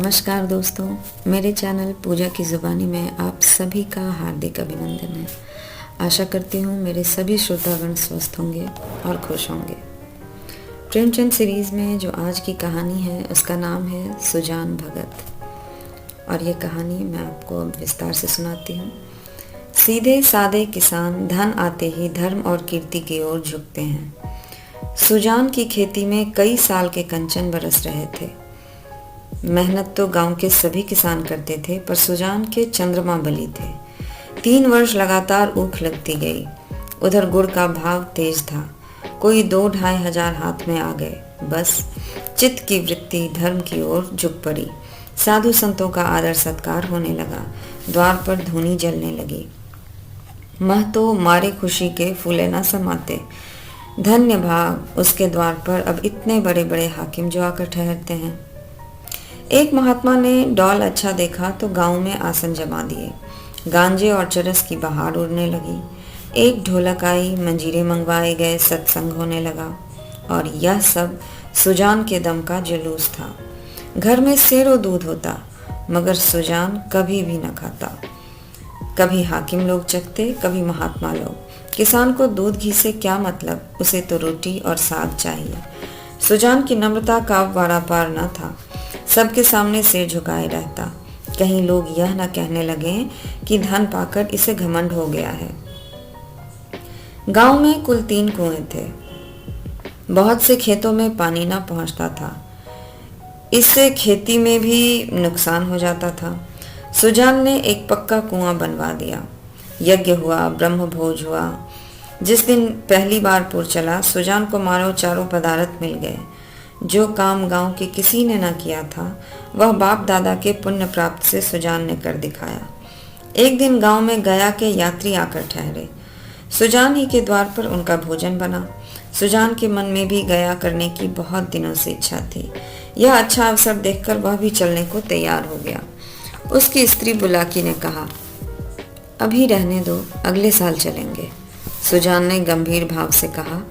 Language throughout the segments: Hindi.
नमस्कार दोस्तों, मेरे चैनल पूजा की ज़ुबानी में आप सभी का हार्दिक अभिनंदन है। आशा करती हूँ मेरे सभी श्रोतागण स्वस्थ होंगे और खुश होंगे। प्रेमचंद सीरीज़ में जो आज की कहानी है उसका नाम है सुजान भगत, और ये कहानी मैं आपको अब विस्तार से सुनाती हूँ। सीधे सादे किसान धन आते ही धर्म और कीर्ति की ओर झुकते हैं। सुजान की खेती में कई साल के कंचन बरस रहे थे। मेहनत तो गांव के सभी किसान करते थे, पर सुजान के चंद्रमा बली थे। 3 वर्ष लगातार ऊख लगती गई। उधर गुड़ का भाव तेज था। कोई 2-2.5 हजार हाथ में आ गए। बस चित्त की वृत्ति धर्म की ओर झुक पड़ी। साधु संतों का आदर सत्कार होने लगा। द्वार पर धूनी जलने लगी। महतो मारे खुशी के फूले न समाते। धन्य भाग उसके द्वार पर अब इतने बड़े बड़े हाकिम जो आकर ठहरते हैं। एक महात्मा ने डौल अच्छा देखा तो गांव में आसन जमा दिए। गांजे और चरस की बहार उड़ने लगी। एक ढोलक आई, मंजीरे मंगवाए गए, सत्संग होने लगा। और यह सब सुजान के दम का जुलूस था। घर में सेरो दूध होता, मगर सुजान कभी भी न खाता। कभी हाकिम लोग चखते, कभी महात्मा लोग। किसान को दूध घी से क्या मतलब, उसे तो रोटी और साग चाहिए। सुजान की नम्रता का पारापार न था। सबके सामने सिर झुकाए रहता। कहीं लोग यह न कहने लगे कि धन पाकर इसे घमंड हो गया है। गांव में कुल 3 कुएं थे। बहुत से खेतों में पानी न पहुंचता था। इससे खेती में भी नुकसान हो जाता था। सुजान ने एक पक्का कुआं बनवा दिया। यज्ञ हुआ, ब्रह्म भोज हुआ। जिस दिन पहली बार पुर चला, सुजान को मानो चारों पदार्थ मिल गए। जो काम गांव के किसी ने न किया था, वह बाप दादा के पुण्य प्राप्त से सुजान ने कर दिखाया। एक दिन गांव में गया के यात्री आकर ठहरे। सुजान ही के द्वार पर उनका भोजन बना। सुजान के मन में भी गया करने की बहुत दिनों से इच्छा थी। यह अच्छा अवसर देखकर वह भी चलने को तैयार हो गया। उसकी स्त्री बुलाकी ने कहा, अभी रहने दो, अगले साल चलेंगे। सुजान ने गंभीर भाव से कहा,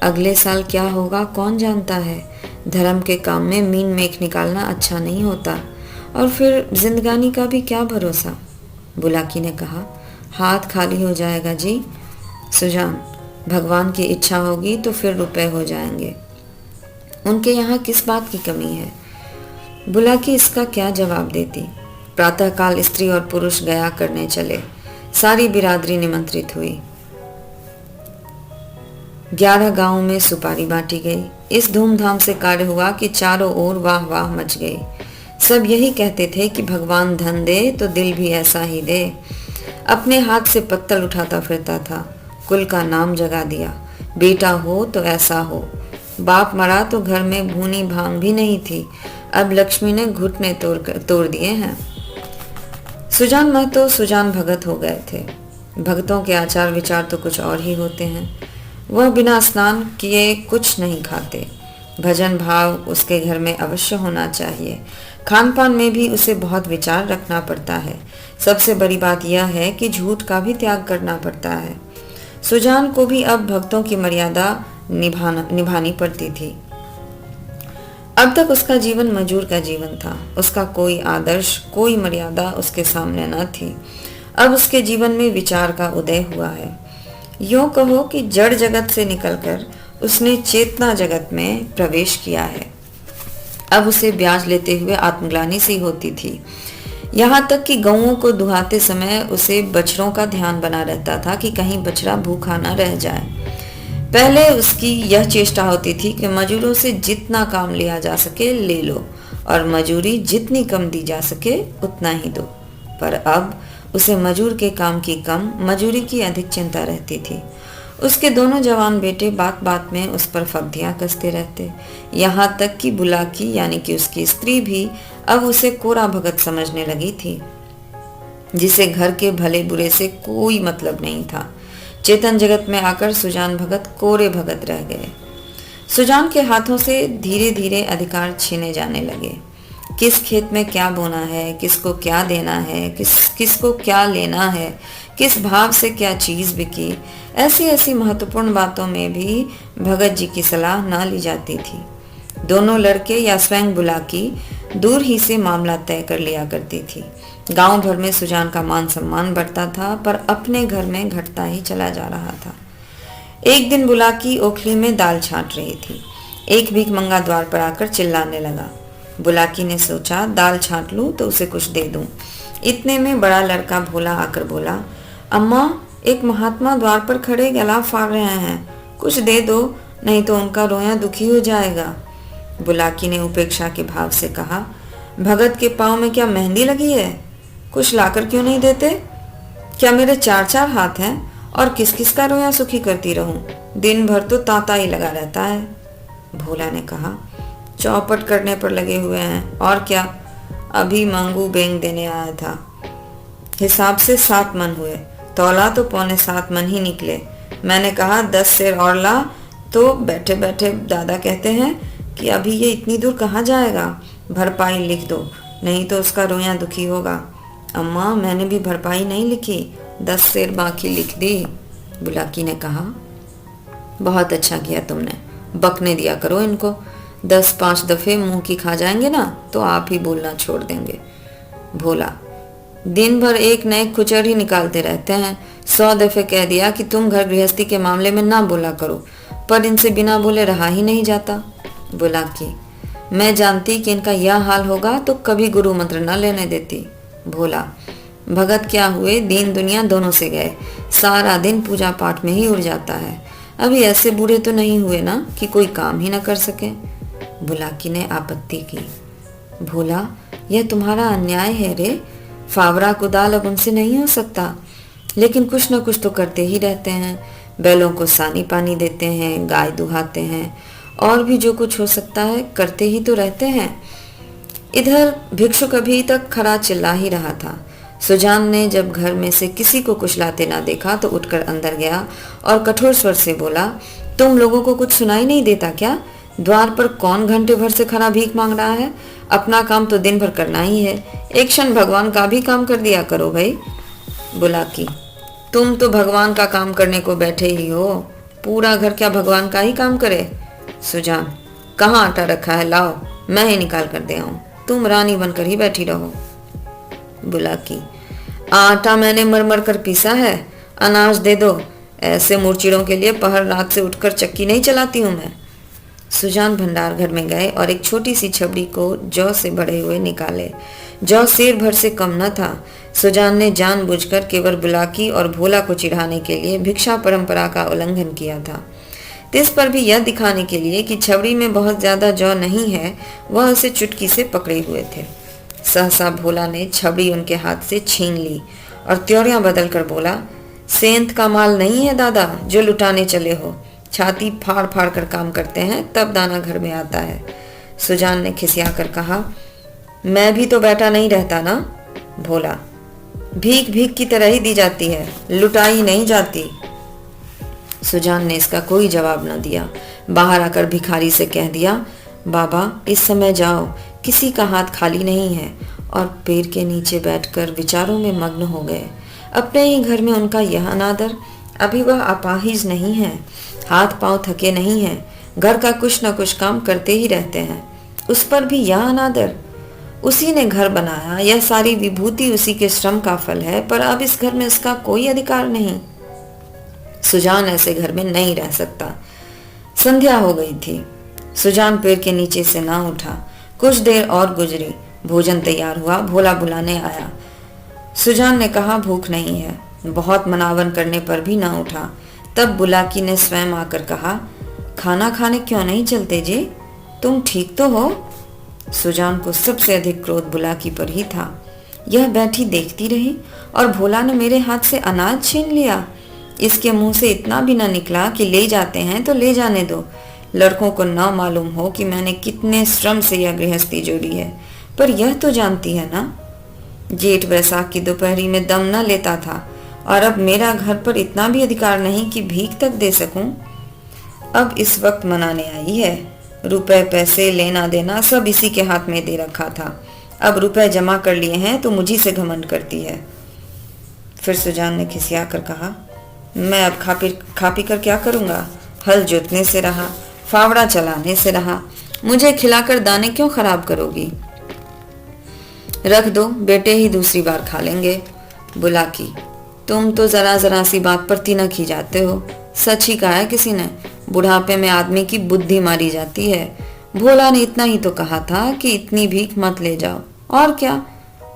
अगले साल क्या होगा कौन जानता है। धर्म के काम में मीन मेख निकालना अच्छा नहीं होता, और फिर जिंदगानी का भी क्या भरोसा। बुलाकी ने कहा, हाथ खाली हो जाएगा जी। सुजान, भगवान की इच्छा होगी तो फिर रुपए हो जाएंगे। उनके यहाँ किस बात की कमी है। बुलाकी इसका क्या जवाब देती। प्रातःकाल स्त्री और पुरुष गया करने चले। सारी बिरादरी निमंत्रित हुई। 11 गांवों में सुपारी बांटी गई। इस धूमधाम से कार्य हुआ कि चारों ओर वाह वाह मच गई। सब यही कहते थे कि भगवान धन दे तो दिल भी ऐसा ही दे। अपने हाथ से पत्तल उठाता फिरता था। कुल का नाम जगा दिया। बेटा हो तो ऐसा हो। बाप मरा तो घर में भूनी भांग भी नहीं थी। अब लक्ष्मी ने घुटने तोड़ दिए हैं। सुजान महतो सुजान भगत हो गए थे। भक्तों के आचार विचार तो कुछ और ही होते हैं। वह बिना स्नान किए कुछ नहीं खाते। भजन भाव उसके घर में अवश्य होना चाहिए। खान पान में भी उसे बहुत विचार रखना पड़ता है। सबसे बड़ी बात यह है कि झूठ का भी त्याग करना पड़ता है। सुजान को भी अब भक्तों की मर्यादा निभानी पड़ती थी। अब तक उसका जीवन मजूर का जीवन था। उसका कोई आदर्श, कोई मर्यादा उसके सामने न थी। अब उसके जीवन में विचार का उदय हुआ है। यूं कहो कि जड़ जगत से निकलकर उसने चेतना जगत में प्रवेश किया है। अब उसे ब्याज लेते हुए आत्मग्लानि सी होती थी। यहाँ तक कि गौओं को दुहाते समय उसे बछड़ों का ध्यान बना रहता था कि कहीं बछड़ा भूखा न रह जाए। पहले उसकी यह चेष्टा होती थी कि मजूरों से जितना काम लिया जा सके ले लो, और मजूरी जितनी कम दी जा सके उतना ही दो। पर अब उसे मजूर के काम की कम, मजूरी की अधिक चिंता रहती थी। उसके दोनों जवान बेटे बात बात में उस पर फब्दियां कसते रहते। यहाँ तक कि बुलाकी यानी कि उसकी स्त्री भी अब उसे कोरा भगत समझने लगी थी, जिसे घर के भले बुरे से कोई मतलब नहीं था। चेतन जगत में आकर सुजान भगत कोरे भगत रह गए। सुजान के हाथों से धीरे धीरे अधिकार छीने जाने लगे। किस खेत में क्या बोना है, किसको क्या देना है, किसको क्या लेना है, किस भाव से क्या चीज बिकी, ऐसी ऐसी महत्वपूर्ण बातों में भी भगत जी की सलाह ना ली जाती थी। दोनों लड़के या स्वयं बुलाकी दूर ही से मामला तय कर लिया करती थी। गांव भर में सुजान का मान सम्मान बढ़ता था, पर अपने घर में घटता ही चला जा रहा था। एक दिन बुलाकी ओखली में दाल छांट रही थी। एक भीखमंगा द्वार पर आकर चिल्लाने लगा। बुलाकी ने सोचा दाल छांट लूं तो उसे कुछ दे दूं। इतने में बड़ा लड़का भोला आकर बोला, अम्मा, एक महात्मा द्वार पर खड़े गला फाड़ रहे हैं, कुछ दे दो, नहीं तो उनका रोया दुखी हो जाएगा। बुलाकी ने उपेक्षा के भाव से कहा, भगत के पाँव में क्या मेहंदी लगी है? कुछ लाकर क्यों नहीं देते? क्या मेरे 4-4 हाथ हैं और किस किस का रोया सुखी करती रहूं? दिन भर तो तांता ही लगा रहता है। भोला ने कहा, चौपट करने पर लगे हुए हैं, और क्या, अभी मांगू बेंग देने आया था। हिसाब से 7 मन हुए, तौला तो 6.25 मन ही निकले। मैंने कहा 10 सेर और ला, तो बैठे बैठे दादा कहते हैं कि अभी ये इतनी दूर कहाँ जाएगा, भरपाई लिख दो, नहीं तो उसका रोया दुखी होगा। अम्मा, मैंने भी भरपाई नहीं लिखी, 10 सेर बाकी लिख दी। बुलाकी ने कहा, बहुत अच्छा किया तुमने, बकने दिया करो इनको, 10-5 दफे मुंह की खा जाएंगे ना तो आप ही बोलना छोड़ देंगे। भोला, दिन भर एक नए खुचर ही निकालते रहते हैं। 100 दफे कह दिया कि तुम घर गृहस्थी के मामले में ना बोला करो, पर इनसे बिना बोले रहा ही नहीं जाता। बुलाकी, मैं जानती कि इनका यह हाल होगा तो कभी गुरु मंत्र न लेने देती। भोला, भगत क्या हुए, दीन दुनिया दोनों से गए, सारा दिन पूजा पाठ में ही उड़ जाता है। अभी ऐसे बूढ़े तो नहीं हुए ना कि कोई काम ही न कर सके। बुलाकी ने आपत्ति की। भोला, यह तुम्हारा अन्याय है रे, फावरा कुदाल अब उनसे नहीं हो सकता, लेकिन कुछ न कुछ तो करते ही रहते हैं। बैलों को सानी पानी देते हैं, गाय दुहाते हैं, और भी जो कुछ हो सकता है करते ही तो रहते हैं। इधर भिक्षुक अभी तक खड़ा चिल्ला ही रहा था। सुजान ने जब घर में से किसी को कुचलाते ना देखा तो उठकर अंदर गया और कठोर स्वर से बोला, तुम लोगों को कुछ सुनाई नहीं देता क्या? द्वार पर कौन घंटे भर से खड़ा भीख मांग रहा है? अपना काम तो दिन भर करना ही है, एक क्षण भगवान का भी काम कर दिया करो भाई। बुलाकी, तुम तो भगवान का काम करने को बैठे ही हो, पूरा घर क्या भगवान का ही काम करे? सुजान, कहाँ आटा रखा है, लाओ, मैं ही निकाल कर दे आऊं, तुम रानी बनकर ही बैठी रहो। बुलाकी, आटा मैंने मर कर पीसा है, अनाज दे दो, ऐसे मुर्चिड़ों के लिए पहर रात से उठकर चक्की नहीं चलाती हूं मैं। सुजान भंडार घर में गए और एक छोटी सी छबड़ी को जौ से भरे हुए निकाले। जौ सिर भर से कम न था। सुजान ने जानबूझकर केवल बुलाकी और भोला को चिढ़ाने के लिए भिक्षा परंपरा का उल्लंघन किया था। इस पर भी यह दिखाने के लिए कि छबड़ी में बहुत ज्यादा जौ नहीं है, वह उसे चुटकी से पकड़े हुए थे। सहसा भोला ने छबड़ी उनके हाथ से छीन ली और त्योरियां बदल कर बोला, सेंत का माल नहीं है दादा जो लुटाने चले हो, छाती फाड़ फाड़ कर काम करते हैं तब दाना घर में आता है। सुजान ने खिसिया कर कहा, मैं भी तो बैठा नहीं रहता ना। भोला, भीख भीख की तरह ही दी जाती है, लुटाई नहीं जाती। सुजान ने इसका कोई जवाब न दिया। बाहर आकर भिखारी से कह दिया, बाबा इस समय जाओ, किसी का हाथ खाली नहीं है, और पेड़ के नीचे बैठकर विचारों में मग्न हो गए। अपने ही घर में उनका यह अनादर, अभी वह अपाहिज नहीं है, हाथ पांव थके नहीं हैं, घर का कुछ न कुछ काम करते ही रहते हैं, उस पर भी यह अनादर। उसी ने घर बनाया, यह सारी विभूति उसी के श्रम का फल है, पर अब इस घर में उसका कोई अधिकार नहीं। सुजान ऐसे घर में नहीं रह सकता। संध्या हो गई थी। सुजान पेड़ के नीचे से ना उठा। कुछ देर और गुजरी, भोजन तैयार हुआ, भोला बुलाने आया। सुजान ने कहा भूख नहीं है। बहुत मनावन करने पर भी ना उठा। तब बुलाकी ने स्वयं आकर कहा, खाना खाने क्यों नहीं चलते जी, तुम ठीक तो हो? सुजान को सबसे अधिक क्रोध बुलाकी पर ही था। यह बैठी देखती रही और भोला ने मेरे हाथ से अनाज छीन लिया। इसके मुंह से इतना भी ना निकला कि ले जाते हैं तो ले जाने दो। लड़कों को ना मालूम हो कि मैंने कितने श्रम से यह गृहस्थी जोड़ी है, पर यह तो जानती है ना, जेठ वैसाख की दोपहरी में दम न लेता था, और अब मेरा घर पर इतना भी अधिकार नहीं कि भीख तक दे सकूं। अब इस वक्त मनाने आई है। रुपए पैसे लेना देना सब इसी के हाथ में दे रखा था। अब रुपए जमा कर लिए हैं तो मुझी से घमंड करती है। फिर सुजान ने खिसिया कर कहा, मैं अब खा पी कर क्या करूंगा? हल जोतने से रहा, फावड़ा चलाने से रहा, मुझे खिलाकर दाने क्यों खराब करोगी? रख दो, बेटे ही दूसरी बार खा लेंगे। बुलाकी, तुम तो जरा जरा सी बात पर तिनक ही जाते हो। सच ही कहा है किसी ने, बुढ़ापे में आदमी की बुद्धि मारी जाती है। भोला ने इतना ही तो कहा था कि इतनी भीख मत ले जाओ, और क्या?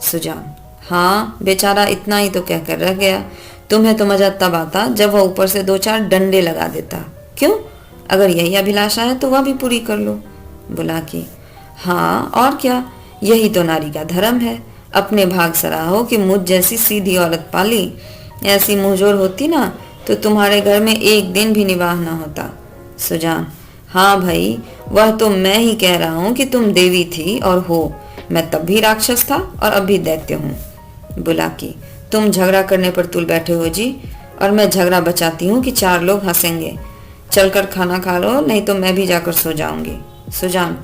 सुजान, हाँ बेचारा इतना ही तो कहकर रह गया। तुम्हें तो मजा तब आता जब वह ऊपर से 2-4 डंडे लगा देता। क्यों? अगर यही अभिलाषा है तो वह भी पूरी कर लो। बुलाकी, हाँ और क्या, यही तो नारी का धर्म है। अपने भाग सराहो कि मुझ जैसी सीधी औरत पाली। ऐसी मुंहजोर होती ना तो तुम्हारे घर में एक दिन भी निवाह ना होता। सुजान, हाँ भाई, वह तो मैं ही कह रहा हूँ कि तुम देवी थी और हो। मैं तब भी राक्षस था और अब भी दैत्य हूँ। बुलाकी, तुम झगड़ा करने पर तुल बैठे हो जी, और मैं झगड़ा बचाती हूँ कि 4 लोग हंसेंगे। चलकर खाना खा लो, नहीं तो मैं भी जाकर सो जाऊंगी। सुजान,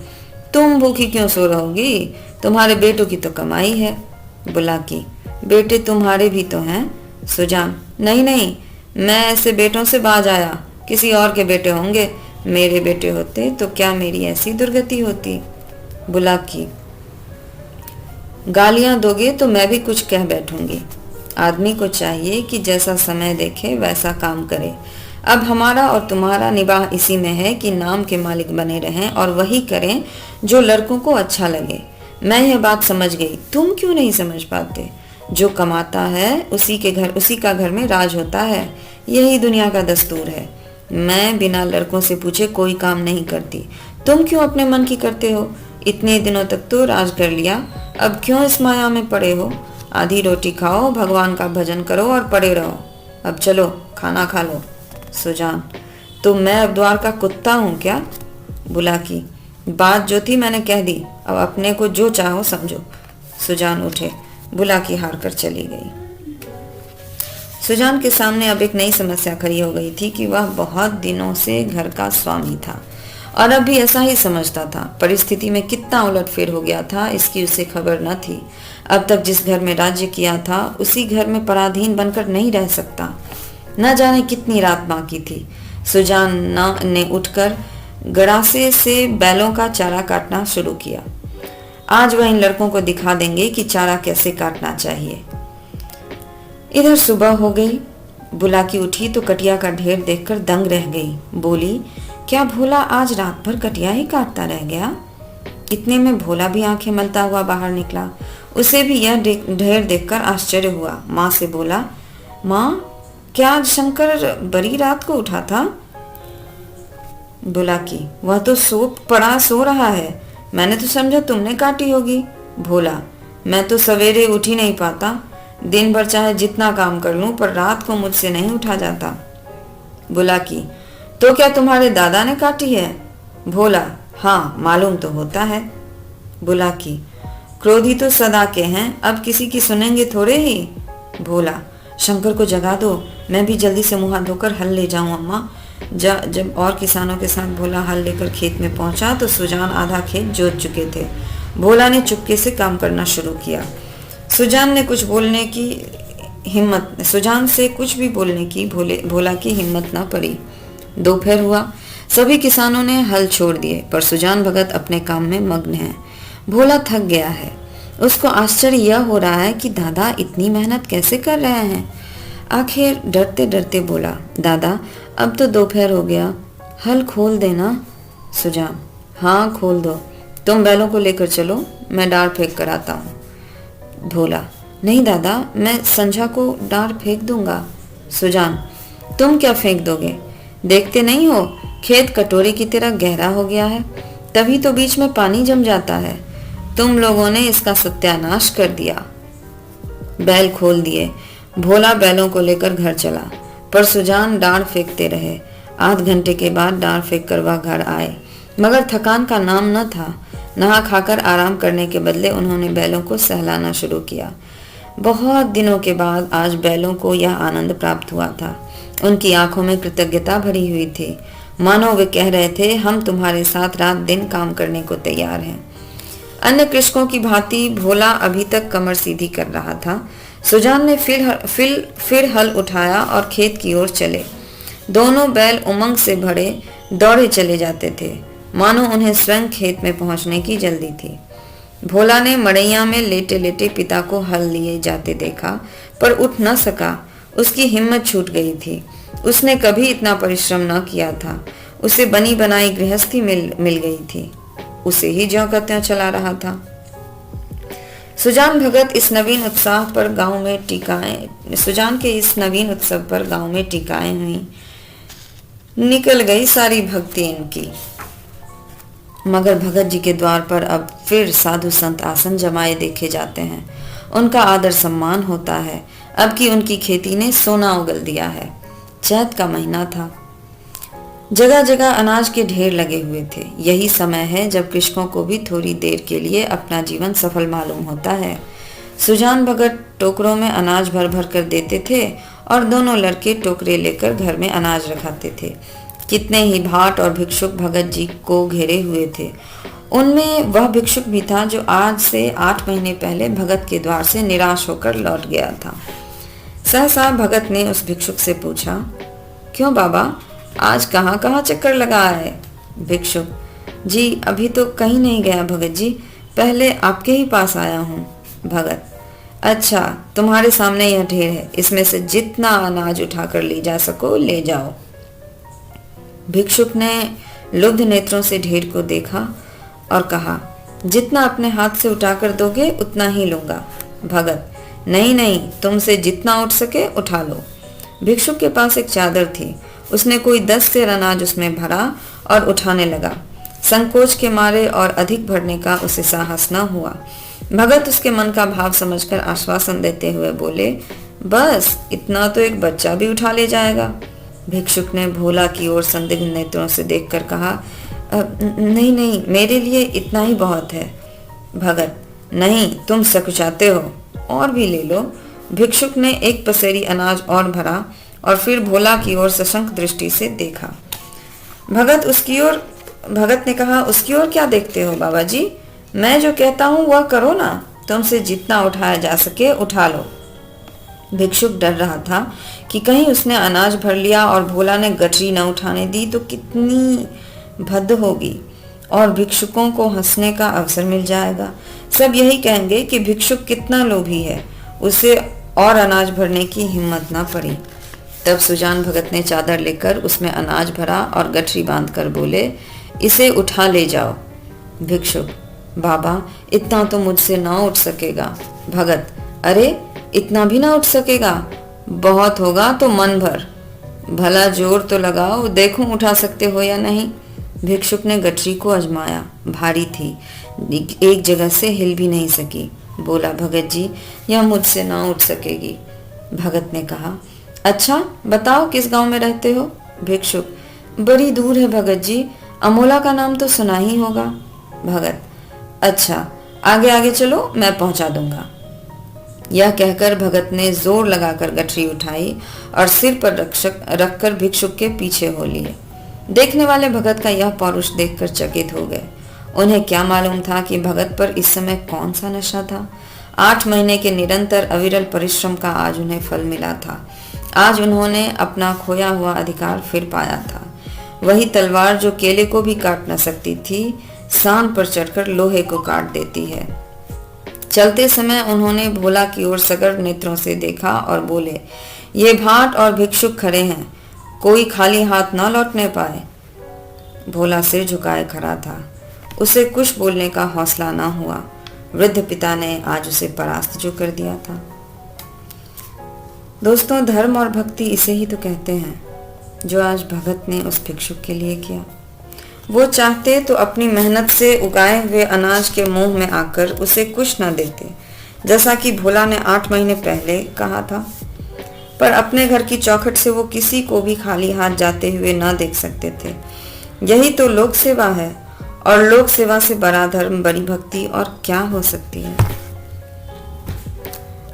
तुम भूखी क्यों सो रहोगी? तुम्हारे बेटों की तो कमाई है। बुलाकी, बेटे तुम्हारे भी तो हैं। सुजान, नहीं नहीं, मैं ऐसे बेटों से बाज आया। किसी और के बेटे होंगे, मेरे बेटे होते तो क्या मेरी ऐसी दुर्गति होती। बुलाकी, गालियां दोगे तो मैं भी कुछ कह बैठूंगी। आदमी को चाहिए कि जैसा समय देखे वैसा काम करे। अब हमारा और तुम्हारा निबाह इसी में है कि नाम के मालिक बने रहें और वही करें जो लड़कों को अच्छा लगे। मैं यह बात समझ गई, तुम क्यों नहीं समझ पाते? जो कमाता है उसी का घर में राज होता है। यही दुनिया का दस्तूर है। मैं बिना लड़कों से पूछे कोई काम नहीं करती। तुम क्यों अपने मन की करते हो? इतने दिनों तक तो राज कर लिया, अब क्यों इस माया में पड़े हो? आधी रोटी खाओ, भगवान का भजन करो और पड़े रहो। अब चलो खाना खा लो। सुजान, तो मैं अब द्वार का कुत्ता हूँ क्या? बुलाकी, बात जो थी मैंने कह दी, अब अपने को जो चाहो समझो। सुजान उठे। बुलाकी हार कर चली गई। सुजान के सामने अब एक नई समस्या खड़ी हो गई थी कि वह बहुत दिनों से घर का स्वामी था और अब भी ऐसा ही समझता था। परिस्थिति में कितना उलटफेर हो गया था इसकी उसे खबर न थी। अब तक जिस घर में राज्य किया था उसी घर में पराधीन बनकर नहीं रह सकता। न जाने कितनी रात बाकी थी। सुजान ने उठकर गड़ासे से बैलों का चारा काटना शुरू किया। आज वह इन लड़कों को दिखा देंगे कि चारा कैसे काटना चाहिए। इधर सुबह हो गई। बुलाकी उठी तो कटिया का ढेर देखकर दंग रह गई। बोली, क्या भोला आज रात भर कटिया ही काटता रह गया? इतने में भोला भी आंखें मलता हुआ बाहर निकला। उसे भी यह ढेर देखकर आश्चर्य हुआ। माँ से बोला, माँ, क्या आज शंकर बड़ी रात को उठा था? बुलाकी, वह तो सो रहा है। मैंने तो समझा तुमने काटी होगी। भोला, मैं तो सवेरे उठ ही नहीं पाता। दिन भर चाहे जितना काम कर लूं पर रात को मुझसे नहीं उठा जाता। बुलाकी, तो क्या तुम्हारे दादा ने काटी है? भोला, हाँ मालूम तो होता है। बुलाकी, क्रोधी तो सदा के हैं, अब किसी की सुनेंगे थोड़े ही। भोला, शंकर को जगा दो, मैं भी जल्दी से मुंह हाथ धोकर हल ले जाऊं अम्मा। जब और किसानों के साथ भोला हल लेकर खेत में पहुंचा तो सुजान आधा खेत जोत चुके थे। भोला ने चुपके से काम करना शुरू किया। सुजान से कुछ भी बोलने की भोला की हिम्मत न पड़ी। दोपहर हुआ। सभी किसानों ने हल छोड़ दिए पर सुजान भगत अपने काम में मग्न है। भोला थक गया है। उसको आश्चर्य यह हो रहा है कि दादा इतनी मेहनत कैसे कर रहे हैं। आखिर डरते डरते बोला, दादा अब तो दोपहर हो गया, हल खोल देना। सुजान, हाँ खोल दो। तुम बैलों को लेकर चलो, मैं डार फेंक कर आता हूँ। भोला, नहीं दादा, मैं संझा को डार फेंक दूंगा। सुजान, तुम क्या फेंक दोगे? देखते नहीं हो खेत कटोरी की तरह गहरा हो गया है, तभी तो बीच में पानी जम जाता है। तुम लोगों ने इसका सत्यानाश कर दिया। बैल खोल दिए। भोला बैलों को लेकर घर चला पर सुजान डांड फेंकते रहे। आध घंटे के बाद डांड फेंक कर वह घर आए मगर थकान का नाम न था। नहा खाकर आराम करने के बदले उन्होंने बैलों को सहलाना शुरू किया। बहुत दिनों के बाद आज बैलों को यह आनंद प्राप्त हुआ था। उनकी आंखों में कृतज्ञता भरी हुई थी, मानो वे कह रहे थे, हम तुम्हारे साथ रात दिन काम करने को तैयार हैं। अन्य कृषकों की भांति भोला अभी तक कमर सीधी कर रहा था। सुजान ने फिर हल उठाया और खेत की ओर चले। दोनों बैल उमंग से भरे दौड़े चले जाते थे। मानो उन्हें स्वयं खेत में पहुंचने की जल्दी थी। भोला ने मड़ैया में लेटे लेटे पिता को हल लिए जाते देखा, पर उठ न सका। उसकी हिम्मत छूट गई थी। उसने कभी इतना परिश्रम न किया था। उसे बनी बनाई गृहस्थी मिल गई थी। उसे ही ज्यों का त्यों चला रहा था। सुजान के इस नवीन उत्सव पर गांव में टीकाएं हुई। निकल गई सारी भक्ति इनकी। मगर भगत जी के द्वार पर अब फिर साधु संत आसन जमाए देखे जाते हैं। उनका आदर सम्मान होता है। अब की उनकी खेती ने सोना उगल दिया है। चैत का महीना था। जगह जगह अनाज के ढेर लगे हुए थे। यही समय है जब कृषकों को भी थोड़ी देर के लिए अपना जीवन सफल मालूम होता है। सुजान भगत टोकरों में अनाज भर भर कर देते थे और दोनों लड़के टोकरे लेकर घर में अनाज रखाते थे। कितने ही भाट और भिक्षुक भगत जी को घेरे हुए थे। उनमें वह भिक्षुक भी था जो आज से 8 महीने पहले भगत के द्वार से निराश होकर लौट गया था। सहसा भगत ने उस भिक्षुक से पूछा, क्यों बाबा, आज कहाँ कहाँ चक्कर लगा है? भिक्षुक, जी अभी तो कहीं नहीं गया भगत जी, पहले आपके ही पास आया हूँ। भगत, अच्छा, तुम्हारे सामने यह ढेर है, इसमें से जितना अनाज उठाकर ले जा सको ले जाओ। भिक्षुक ने लुब्ध नेत्रों से ढेर को देखा और कहा, जितना अपने हाथ से उठाकर दोगे उतना ही लूंगा। भगत, नहीं नहीं, तुमसे जितना उठ सके उठा लो। भिक्षुक के पास एक चादर थी। उसने कोई 10 सेर अनाज उसमें भरा और उठाने लगा। संकोच के मारे और अधिक भरने का उसे साहस न हुआ। भगत उसके मन का भाव समझकर आश्वासन देते हुए बोले, बस इतना तो एक बच्चा भी उठा ले जाएगा। भिक्षुक ने भोला की ओर संदिग्ध नेत्रों से देखकर कहा, नहीं नहीं, मेरे लिए इतना ही बहुत है। भगत, नहीं, तुम सकुचाते हो, और भी ले लो। भिक्षुक ने एक पसेरी अनाज और भरा और फिर भोला की ओर सशंक दृष्टि से देखा। भगत ने कहा, उसकी ओर क्या देखते हो बाबा जी? मैं जो कहता हूँ वह करो ना। तुमसे जितना उठाया जा सके उठा लो। भिक्षुक डर रहा था कि कहीं उसने अनाज भर लिया और भोला ने गठरी न उठाने दी तो कितनी भद्द होगी और भिक्षुकों को हंसने का अवसर मिल जाएगा। सब यही कहेंगे कि भिक्षुक कितना लोभी है, उसे और अनाज भरने की हिम्मत न पड़ी। तब सुजान भगत ने चादर लेकर उसमें अनाज भरा और गठरी बांधकर बोले, इसे उठा ले जाओ। भिक्षुक, बाबा इतना तो मुझसे ना उठ सकेगा। भगत, अरे इतना भी ना उठ सकेगा? बहुत होगा तो मन भर। भला जोर तो लगाओ, देखूं उठा सकते हो या नहीं। भिक्षुक ने गठरी को आजमाया। भारी थी, एक जगह से हिल भी नहीं सकी। बोला, भगत जी यह मुझसे ना उठ सकेगी। भगत ने कहा, अच्छा बताओ किस गांव में रहते हो? भिक्षुक, बड़ी दूर है भगत जी, अमोला का नाम तो सुना ही होगा। भगत, अच्छा आगे आगे चलो, मैं पहुंचा दूंगा। यह कहकर भगत ने जोर लगाकर गठरी उठाई और सिर पर रखकर भिक्षुक के पीछे हो लिए। देखने वाले भगत का यह पौरुष देखकर चकित हो गए। उन्हें क्या मालूम था कि भगत पर इस समय कौन सा नशा था। 8 महीने के निरंतर अविरल परिश्रम का आज उन्हें फल मिला था। आज उन्होंने अपना खोया हुआ अधिकार फिर पाया था। वही तलवार जो केले को भी काट न सकती थी, सान पर चढ़कर लोहे को काट देती है। चलते समय उन्होंने भोला की ओर सगर नेत्रों से देखा और बोले, ये भाट और भिक्षुक खड़े हैं, कोई खाली हाथ न लौटने पाए। भोला सिर झुकाए खड़ा था। उसे कुछ बोलने का हौसला न हुआ। वृद्ध पिता ने आज उसे परास्त जो कर दिया था। दोस्तों, धर्म और भक्ति इसे ही तो कहते हैं जो आज भगत ने उस भिक्षुक के लिए किया। वो चाहते तो अपनी मेहनत से उगाए हुए अनाज के मुंह में आकर उसे कुछ न देते, जैसा कि भोला ने 8 महीने पहले कहा था। पर अपने घर की चौखट से वो किसी को भी खाली हाथ जाते हुए न देख सकते थे। यही तो लोक सेवा है, और लोक सेवा से बड़ा धर्म, बड़ी भक्ति और क्या हो सकती है।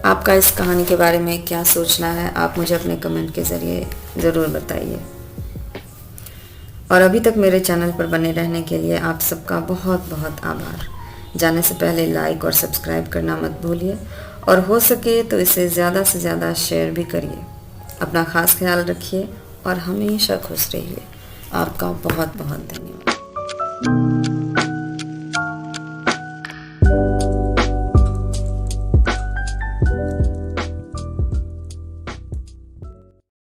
आपका इस कहानी के बारे में क्या सोचना है, आप मुझे अपने कमेंट के ज़रिए ज़रूर बताइए। और अभी तक मेरे चैनल पर बने रहने के लिए आप सबका बहुत बहुत आभार। जाने से पहले लाइक और सब्सक्राइब करना मत भूलिए, और हो सके तो इसे ज़्यादा से ज़्यादा शेयर भी करिए। अपना ख़ास ख्याल रखिए और हमेशा खुश रहिए। आपका बहुत बहुत धन्यवाद। है।